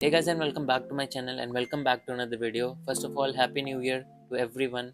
Hey guys, and welcome back to my channel and welcome back to another video. First of all, happy new year to everyone.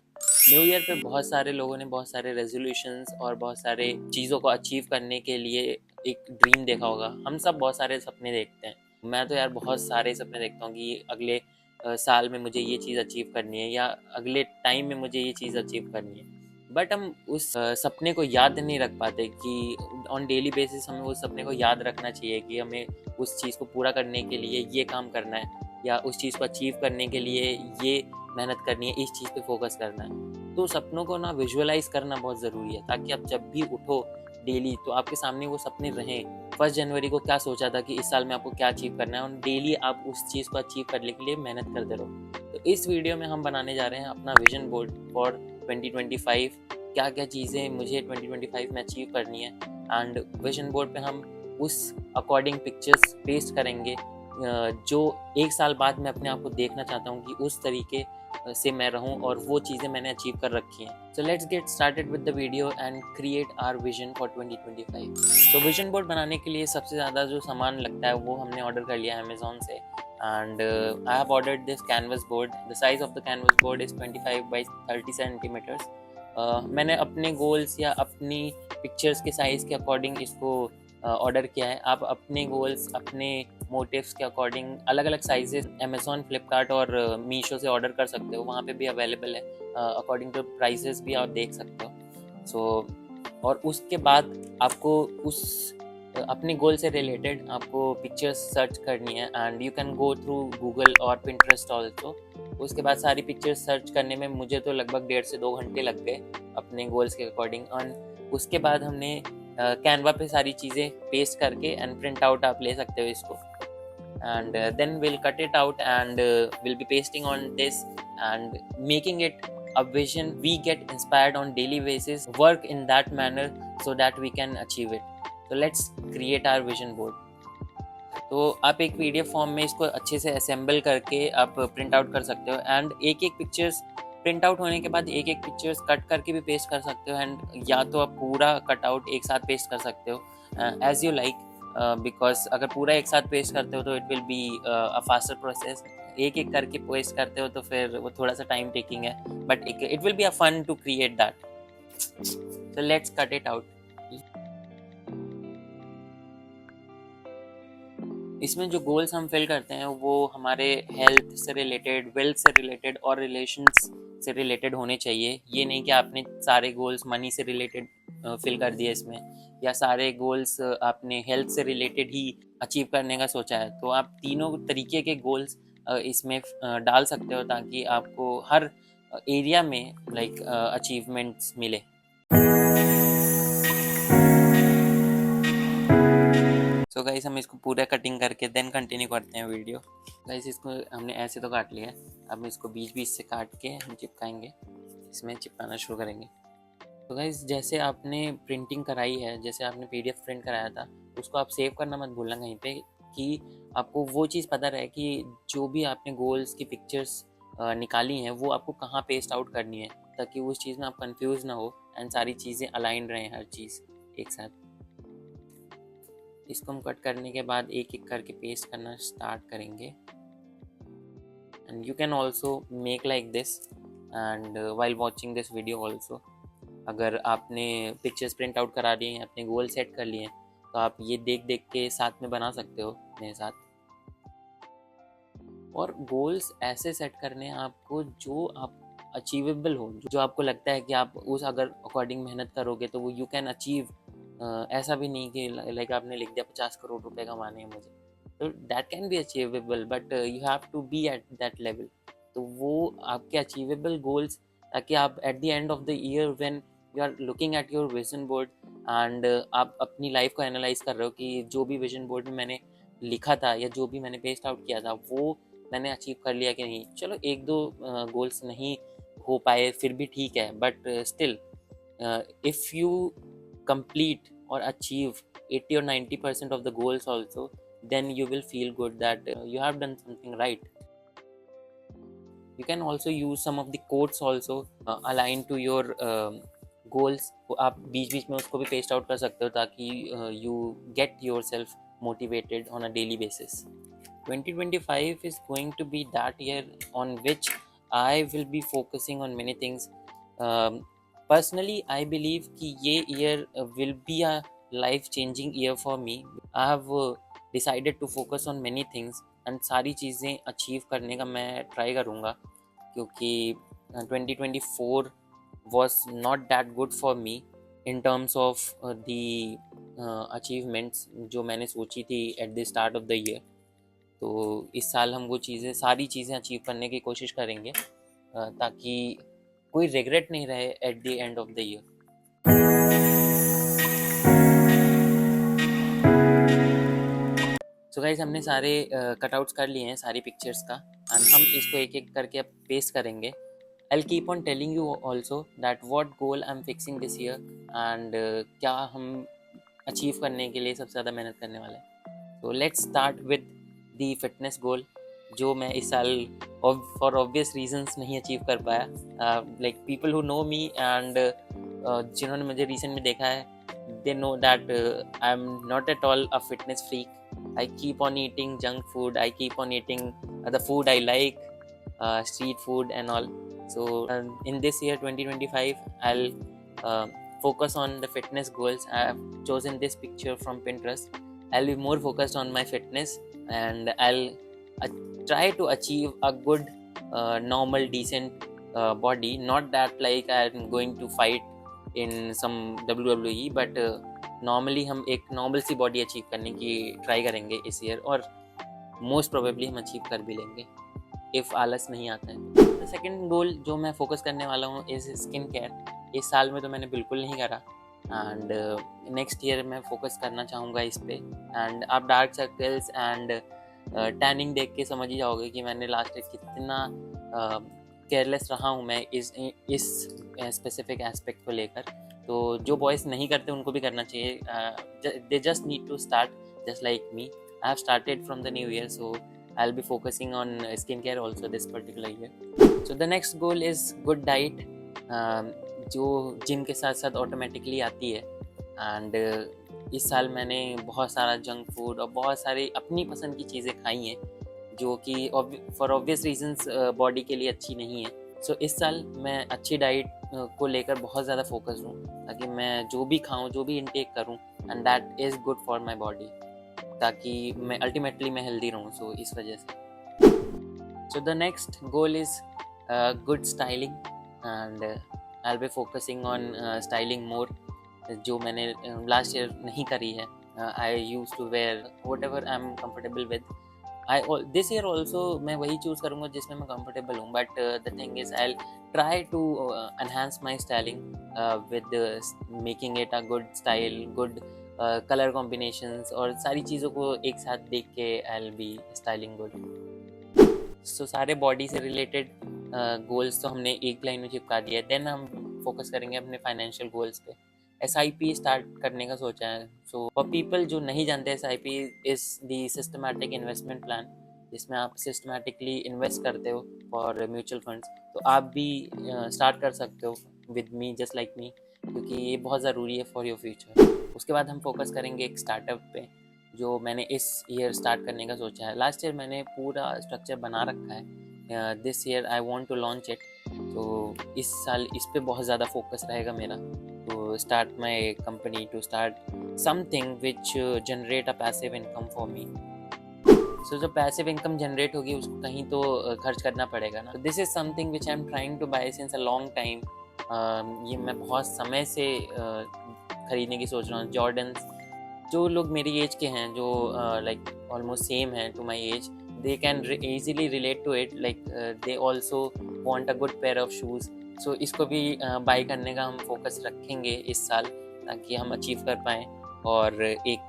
New year पे बहुत सारे लोगों ने बहुत सारे resolutions और बहुत सारे चीज़ों को अचीव करने के लिए एक ड्रीम देखा होगा। हम सब बहुत सारे सपने देखते हैं। मैं तो यार बहुत सारे सपने देखता हूँ कि अगले साल में मुझे ये चीज़ अचीव करनी है या अगले टाइम में मुझे ये चीज़ अचीव करनी है। बट हम उस सपने को याद नहीं रख पाते कि ऑन डेली बेसिस हमें उस सपने को याद रखना चाहिए कि हमें उस चीज़ को पूरा करने के लिए ये काम करना है या उस चीज़ को अचीव करने के लिए ये मेहनत करनी है, इस चीज़ पे फोकस करना है। तो सपनों को ना विजुअलाइज करना बहुत ज़रूरी है ताकि आप जब भी उठो डेली तो आपके सामने वो सपने रहें। 1 जनवरी को क्या सोचा था कि इस साल में आपको क्या अचीव करना है और डेली आप उस चीज़ को अचीव करने के लिए मेहनत करते रहो। तो इस वीडियो में हम बनाने जा रहे हैं अपना विजन बोर्ड फॉर 2025। क्या क्या चीज़ें मुझे 2025 में अचीव करनी है एंड विजन बोर्ड पे हम उस अकॉर्डिंग पिक्चर्स पेस्ट करेंगे जो एक साल बाद मैं अपने आप को देखना चाहता हूँ कि उस तरीके से मैं रहूँ और वो चीज़ें मैंने अचीव कर रखी हैं। So let's get started with the video and create our vision for 2025। तो विजन बोर्ड बनाने के लिए सबसे ज़्यादा जो सामान लगता है वो हमने ऑर्डर कर लिया है अमेजोन से and I have ordered this canvas board. The size of the canvas board is 25 by 30 centimetres. मैंने अपने गोल्स या अपनी पिक्चर्स के साइज़ के अकॉर्डिंग इसको ऑर्डर किया है। आप अपने गोल्स अपने मोटिव्स के अकॉर्डिंग अलग अलग साइजेस अमेजोन, फ्लिपकार्ट और मीशो से ऑर्डर कर सकते हो। वहाँ पे भी अवेलेबल है। अकॉर्डिंग टू प्राइसेस भी आप देख सकते हो। सो और उसके बाद आपको उस अपने गोल से रिलेटेड आपको पिक्चर्स सर्च करनी है and you can go through Google और पिंटरेस्ट ऑल्सो। उसके बाद सारी पिक्चर्स सर्च करने में मुझे तो लगभग 1.5 से 2 घंटे लग गए अपने गोल्स के अकॉर्डिंग। एंड उसके बाद हमने कैनवा पे सारी चीज़ें पेस्ट करके एंड प्रिंट आउट आप ले सकते हो इसको and then we'll cut it out and we'll be pasting on this and making it a vision we get inspired on daily basis, work in that manner so that we can achieve it. So let's create our vision board. तो आप एक PDF form में इसको अच्छे से assemble करके आप print out कर सकते हो एंड एक एक पिक्चर्स प्रिंट आउट होने के बाद एक एक पिक्चर्स कट करके भी पेस्ट कर सकते हो एंड या तो आप पूरा कट आउट एक साथ पेस्ट कर सकते हो एज यू लाइक। बिकॉज अगर पूरा एक साथ पेस्ट करते हो तो it will be a faster process. एक एक करके पेस्ट करते हो तो फिर वो थोड़ा सा टाइम टेकिंग है but it will be a fun to create that. So let's cut it out. इसमें जो गोल्स हम फिल करते हैं वो हमारे हेल्थ से रिलेटेड, वेल्थ से रिलेटेड और रिलेशंस से रिलेटेड होने चाहिए। ये नहीं कि आपने सारे गोल्स मनी से रिलेटेड फिल कर दिए इसमें या सारे गोल्स आपने हेल्थ से रिलेटेड ही अचीव करने का सोचा है। तो आप तीनों तरीके के गोल्स इसमें डाल सकते हो ताकि आपको हर एरिया में लाइक अचीवमेंट्स मिले। सो गाइस हम इसको पूरा कटिंग करके देन कंटिन्यू करते हैं वीडियो। गाइस इसको हमने ऐसे तो काट लिया है, अब इसको बीच बीच से काट के हम चिपकाएंगे, इसमें चिपकाना शुरू करेंगे। तो गाइस जैसे आपने प्रिंटिंग कराई है, जैसे आपने पीडीएफ प्रिंट कराया था, उसको आप सेव करना मत भूलना कहीं पे कि आपको वो चीज़ पता रहे कि जो भी आपने गोल्स की पिक्चर्स निकाली हैं वो आपको कहाँ पेस्ट आउट करनी है ताकि उस चीज़ में आप कंफ्यूज ना हो एंड सारी चीज़ें अलाइन रहें हर चीज़ एक साथ। इसको हम कट करने के बाद एक एक करके पेस्ट करना स्टार्ट करेंगे and you can also make like this and while watching this video also. अगर आपने पिक्चर्स प्रिंट आउट करा लिए हैं, अपने गोल सेट कर लिए हैं, तो आप ये देख देख के साथ में बना सकते हो मेरे साथ। और गोल्स ऐसे सेट करने हैं आपको जो आप अचीवेबल हो, जो आपको लगता है कि आप उस अगर अकॉर्डिंग मेहनत करोगे तो वो यू कैन अचीव। ऐसा भी नहीं कि लाइक आपने लिख दिया 50 करोड़ रुपए कमाने हैं मुझे, तो that can be achievable but you have to be at that level. तो वो आपके अचीवेबल गोल्स, ताकि आप at the end of the year when you are looking at your vision board and आप अपनी लाइफ को एनालाइज कर रहे हो कि जो भी विजन बोर्ड में मैंने लिखा था या जो भी मैंने पेस्ट आउट किया था वो मैंने अचीव कर लिया कि नहीं। चलो एक दो गोल्स नहीं हो पाए फिर भी ठीक है, but still if you complete or achieve 80 or 90% of the goals also, then you will feel good that you have done something right. You can also use some of the quotes also aligned to your goals. तो आप बीच बीच में उसको भी paste out कर सकते हो ताकि you get yourself motivated on a daily basis. 2025 is going to be that year on which I will be focusing on many things. Personally, I believe कि ये year will be a life changing year for me. I have decided to focus on many things and सारी चीज़ें achieve करने का मैं try करूँगा, क्योंकि 2024 was not that good for me in terms of the achievements जो मैंने सोची थी at the start of the year. तो इस साल हम वो चीज़ें सारी चीज़ें अचीव करने की कोशिश करेंगे ताकि कोई रिग्रेट नहीं रहे eight the end of the year. So guys, हमने सारे कटआउट्स कर लिए हैं सारी पिक्चर्स का, एंड हम इसको एक एक करके अब पेस्ट करेंगे. I'll keep on telling you also that what goal I'm fixing this year and क्या हम अचीव करने के लिए सबसे ज़्यादा मेहनत करने वाले हैं. So let's start with the fitness goal, जो मैं इस साल for obvious reasons नहीं अचीव कर पाया. Like people who know me and जिन्होंने मुझे recent में देखा है, they know that I'm not at all a fitness freak. I keep on eating junk food. I keep on eating the food I like, street food and all. So in this year 2025, I'll focus on the fitness goals. I have chosen this picture from Pinterest. I'll be more focused on my fitness, and I'll try to achieve a good normal decent body. Not that like I'm going to fight in some WWE, but normally हम एक normal सी body achieve करने की try करेंगे इस year, और most probably हम achieve कर भी लेंगे इफ़ आलस नहीं आता है. सेकंड गोल जो मैं फोकस करने वाला हूँ इज़ स्किन केयर. इस साल में तो मैंने बिल्कुल नहीं करा, एंड नेक्स्ट ईयर मैं फोकस करना चाहूँगा इस पे. एंड आप डार्क सर्कल्स एंड टैनिंग देख के समझ ही जाओगे कि मैंने लास्ट ईयर कितना केयरलेस रहा हूँ मैं इस स्पेसिफिक एस्पेक्ट को लेकर. तो जो बॉयज़ नहीं करते उनको भी करना चाहिए. They just need to start just like me. I have started from the new year, so I will be focusing on skin care also this particular year. So the next goal is good diet, जो gym के साथ साथ automatically आती है. And इस साल मैंने बहुत सारा जंक फूड और बहुत सारी अपनी पसंद की चीज़ें खाई हैं, जो कि फॉर ऑब्वियस रीजंस बॉडी के लिए अच्छी नहीं है. सो इस साल मैं अच्छी डाइट को लेकर बहुत ज़्यादा फोकस हूँ, ताकि मैं जो भी खाऊँ, जो भी इनटेक करूँ, and that is good for my body, ताकि मैं अल्टीमेटली मैं हेल्दी रहूँ. सो इस वजह से. So the next goal is good styling, and I will be focusing on styling more, जो मैंने लास्ट ईयर नहीं करी है. I use to wear whatever I am comfortable with. This year also मैं वही चूज़ करूँगा जिसमें मैं कंफर्टेबल हूँ, but the thing is I try to enhance my styling with making it a good style, good colour combinations, और सारी चीज़ों को एक साथ देख के I will be styling good. So सारे बॉडी से रिलेटेड गोल्स तो हमने एक लाइन में चिपका दिया है. देन हम फोकस करेंगे अपने फाइनेंशियल गोल्स पे. SIP स्टार्ट करने का सोचा है. सो फॉर पीपल जो नहीं जानते, SIP is the systematic investment plan, जिसमें आप सिस्टमैटिकली इन्वेस्ट करते हो फॉर म्यूचुअल फंड्स. तो आप भी स्टार्ट कर सकते हो विद मी, जस्ट लाइक मी, क्योंकि ये बहुत ज़रूरी है फॉर योर फ्यूचर. उसके बाद हम फोकस करेंगे एक स्टार्टअप पे, जो मैंने इस ईयर स्टार्ट करने का सोचा है. लास्ट ईयर मैंने पूरा स्ट्रक्चर बना रखा है. This year I want to launch it. तो इस साल इस पे बहुत ज़्यादा फोकस रहेगा मेरा, to start my company, to start something which generate a passive income for me. So जब passive income generate होगी, उसको कहीं तो खर्च करना पड़ेगा ना. This is something which I'm trying to buy since a long time. ये मैं बहुत समय से खरीदने की सोच रहा हूँ. जॉर्डन्स, जो लोग मेरी एज के हैं, जो like almost same हैं to my age, they can easily relate to it. Like they also want a good pair of shoes. सो इसको भी बाई करने का हम फोकस रखेंगे इस साल, ताकि हम अचीव कर पाएँ और एक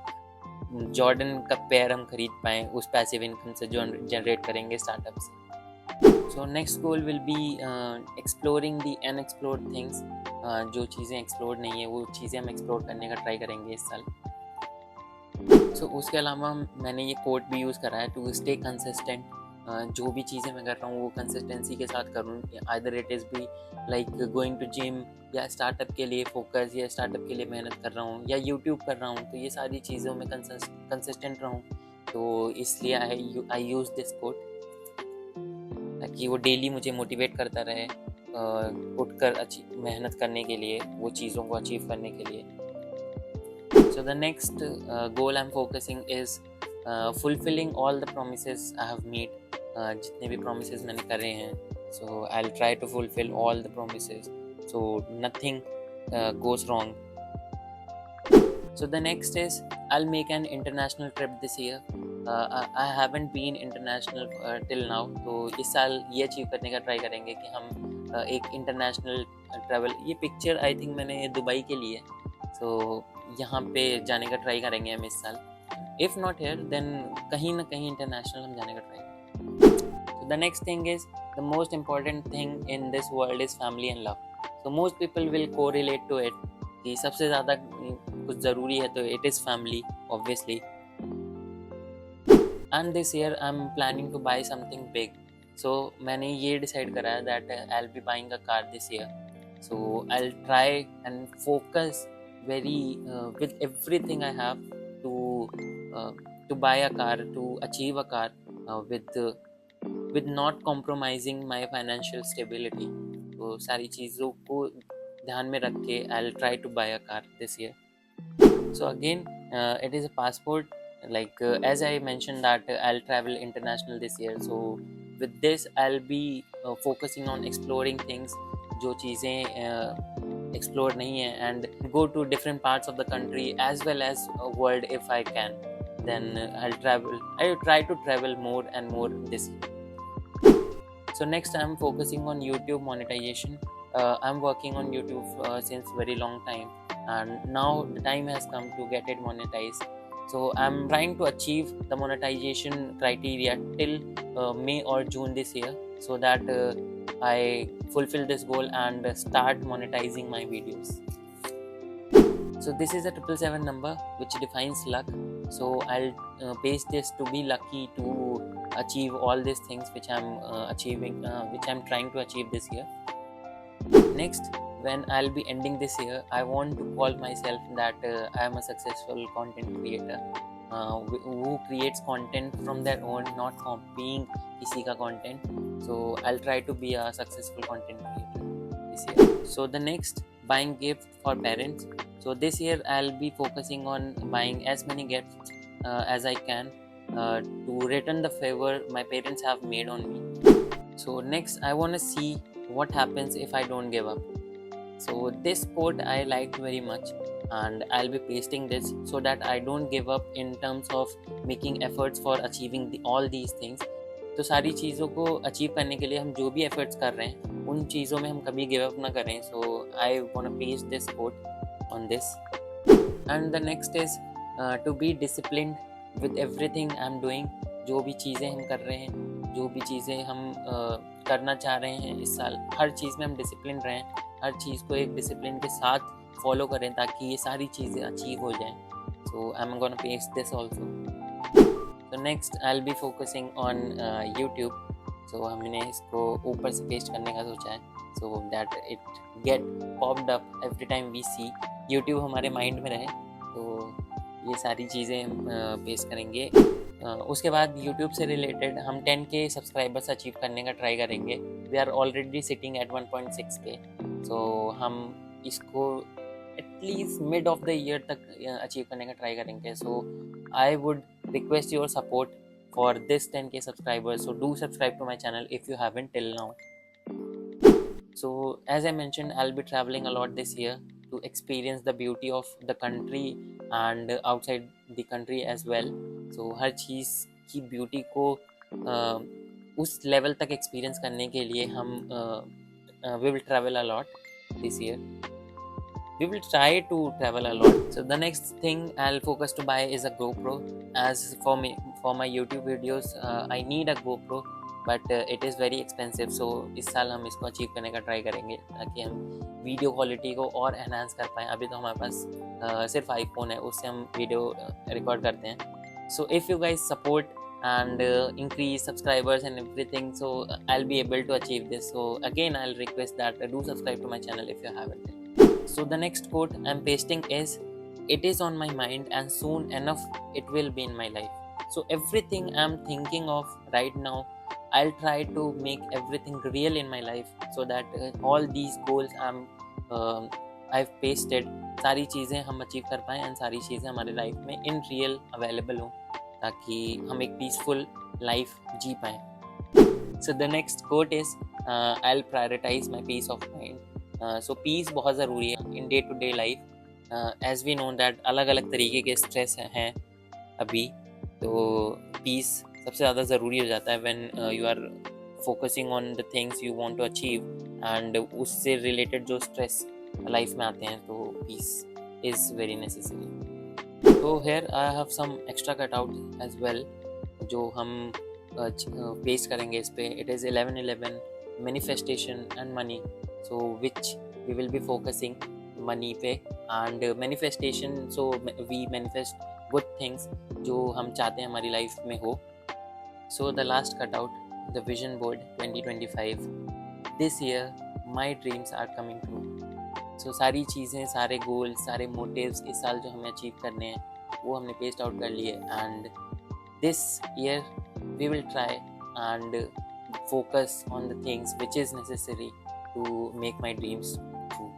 जॉर्डन का पेयर हम खरीद पाएँ उस पैसिव इनकम से जो जनरेट करेंगे स्टार्टअप से. So next goal will be exploring the unexplored things. जो चीज़ें एक्सप्लोर नहीं है वो चीज़ें हम एक्सप्लोर करने का ट्राई करेंगे इस साल. सो उसके अलावा मैंने ये कोट भी यूज़ करा है, टू स्टे कंसिस्टेंट. जो भी चीज़ें मैं कर रहा हूँ वो कंसिस्टेंसी के साथ करूँ. Either it is be like going to gym, या स्टार्टअप के लिए फोकस, या स्टार्टअप के लिए मेहनत कर रहा हूँ, या यूट्यूब कर रहा हूँ. तो ये सारी चीज़ों में कंसिस्टेंट रहूँ. तो इसलिए आई यूज़ दिस कोट ताकि वो डेली मुझे मोटिवेट करता रहे उठकर मेहनत करने के लिए, वो चीज़ों को अचीव करने के लिए। So the next goal I'm focusing is fulfilling all the promises I have made. जितने भी promises मैंने करे हैं, so I'll try to fulfill all the promises, so nothing goes wrong. So the next is I'll make an international trip this year. I haven't been international till now, तो इस साल ये achieve करने का try करेंगे कि हम एक इंटरनेशनल ट्रैवल, ये पिक्चर आई थिंक मैंने दुबई के लिए, सो यहाँ पे जाने का ट्राई करेंगे हम इस साल। इफ़ नॉट हेयर देन कहीं ना कहीं इंटरनेशनल हम जाने का ट्राई करेंगे। So the next thing is the most important thing in this world is family and love. So most people will correlate to it कि सबसे ज़्यादा कुछ ज़रूरी है तो it is family obviously. And this year I'm planning to buy something big. So मैंने ये decide करा है that I'll be buying a car this year. So I'll try and focus very with everything I have to buy a car, to achieve a car with not compromising my financial stability. तो सारी चीज़ों को ध्यान में रख के I'll try to buy a car this year. So again, it is a passport. Like as I mentioned that I'll travel international this year. So with this I'll be focusing on exploring things जो चीज़ें explore नहीं है, and go to different parts of the country as well as world if I can. Then I'll try to travel more and more this year. So next I'm focusing on YouTube monetization. I'm working on YouTube since very long time, and now the time has come to get it monetized. So I'm trying to achieve the monetization criteria till May or June this year, so that I fulfill this goal and start monetizing my videos. So this is a 777 number which defines luck. So I'll base this to be lucky to achieve all these things which I'm which I'm trying to achieve this year. Next, when I'll be ending this year, I want to call myself that I am a successful content creator who creates content from their own, not copying किसी का content. So I'll try to be a successful content creator this year. So the next, buying gifts for parents. So this year I'll be focusing on buying as many gifts as I can to return the favor my parents have made on me. So next, I want to see what happens if I don't give up. So this quote I liked very much, and I'll be pasting this so that I don't give up in terms of making efforts for achieving all these things. तो सारी चीज़ों को achieve करने के लिए हम जो भी एफर्ट्स कर रहे हैं उन चीज़ों में हम कभी गिव अप ना करें. So I want to paste this quote on this. And the next is to be disciplined with everything I am doing. जो भी चीज़ें हम कर रहे हैं, जो भी चीज़ें हम करना चाह रहे हैं इस साल, हर चीज़ में हम डिसिप्लिन रहें, हर चीज़ को एक डिसिप्लिन के साथ फॉलो करें ताकि ये सारी चीज़ें अचीव हो जाएं. So I am gonna paste this also. So next I'll be focusing on YouTube. So हमने इसको ऊपर से पेस्ट करने का सोचा है, so that it get popped up every time we see. YouTube हमारे माइंड में रहे, तो ये सारी चीज़ें हम पेस्ट करेंगे. उसके बाद YouTube से रिलेटेड हम 10K सब्सक्राइबर्स अचीव करने का ट्राई करेंगे. We are already sitting at 1.6K. So हम इसको at least mid of the year तक अचीव करने का ट्राई करेंगे. So I would request your support for this 10K subscribers. So do subscribe to my channel if you haven't till now. So as I mentioned, I'll be traveling a lot this year to experience the beauty of the country and outside the country as well. So हर चीज़ की beauty को उस level तक experience करने के लिए हम we will travel a lot this year. We will try to travel a lot. So the next thing I'll focus to buy is a GoPro. As for me, for my YouTube videos, I need a GoPro, but it is very expensive. So इस साल हम इसको achieve करने का try करेंगे ताकि हम video quality को और एनहांस कर पाएँ. अभी तो हमारे पास सिर्फ iPhone है, उससे हम वीडियो रिकॉर्ड करते हैं. So if you guys support and increase subscribers and everything, so I'll be able to achieve this. So again, I'll request that do subscribe to my channel if you haven't. So the next quote I'm pasting is, it is on my mind and soon enough it will be in my life. So everything I'm thinking of right now, I'll try to make everything real in my life, so that all these goals uh, I've pasted, सारी चीज़ें हम achieve कर पाएँ and सारी चीज़ें हमारे life में in real available हों, ताकि हम एक पीसफुल लाइफ जी पाएँ. So the next quote is, I'll prioritize my peace of mind. So peace बहुत ज़रूरी है in day to day life. As we know that अलग अलग तरीके के स्ट्रेस हैं अभी, तो peace सबसे ज़्यादा ज़रूरी हो जाता है when you are focusing on the things you want to achieve, and उससे related जो stress लाइफ में आते हैं, तो peace is very necessary. So here I have some extra cutout as well, जो हम पेस्ट करेंगे इस पे. It is 11/11 manifestation and money, so which we will be focusing money पे and manifestation. So we manifest good things जो हम चाहते हैं हमारी लाइफ में हो. So the last cut out, the vision board 2025. This year my dreams are coming true. So सारी चीज़ें, सारे गोल्स, सारे मोटिव्स इस साल जो हमें अचीव करने हैं, वो हमने पेस्ट आउट कर लिए. And this year we will try and focus on the things which is necessary to make my dreams true.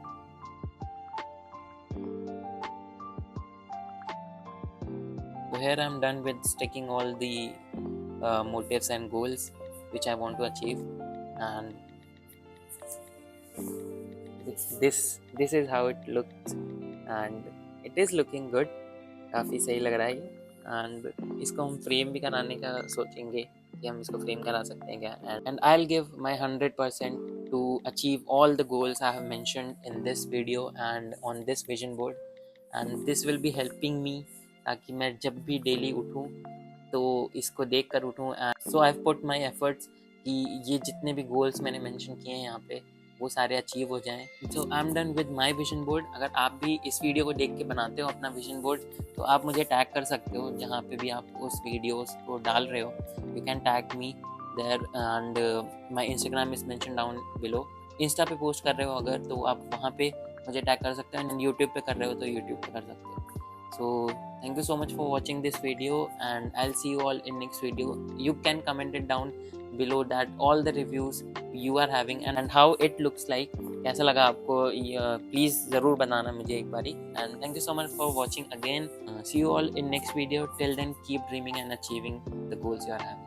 So here I'm done with sticking all the motives and goals which I want to achieve, and this is how it looks, and it is looking good. काफ़ी सही लग रहा है ये. And इसको हम frame भी कराने का सोचेंगे कि हम इसको फ्रेम करा सकते हैं क्या. And I will give my 100% to achieve all the goals I have mentioned in this video and on this vision board. And this will be helping me, ताकि मैं जब भी डेली उठूँ तो इसको देख कर उठूँ. And so I have put my efforts कि ये जितने भी गोल्स मैंने मेंशन किए हैं यहाँ पे, वो सारे अचीव हो जाएं. So I am done with my vision board. अगर आप भी इस वीडियो को देख के बनाते हो अपना विजन बोर्ड, तो आप मुझे टैग कर सकते हो जहाँ पे भी आप उस वीडियोस को डाल रहे हो. You can tag me there, and my Instagram is mention down below. Insta पे पोस्ट कर रहे हो अगर, तो आप वहाँ पे मुझे टैग कर सकते हो. एंड यूट्यूब पे कर रहे हो तो यूट्यूब पे कर सकते हो. So thank you so much for watching this video, and I'll see you all in next video. You can comment it down below that all the reviews you are having and how it looks like. कैसा लगा आपको, please ज़रूर बताना मुझे एक बारी. And thank you so much for watching again. See you all in next video. Till then, keep dreaming and achieving the goals you are having.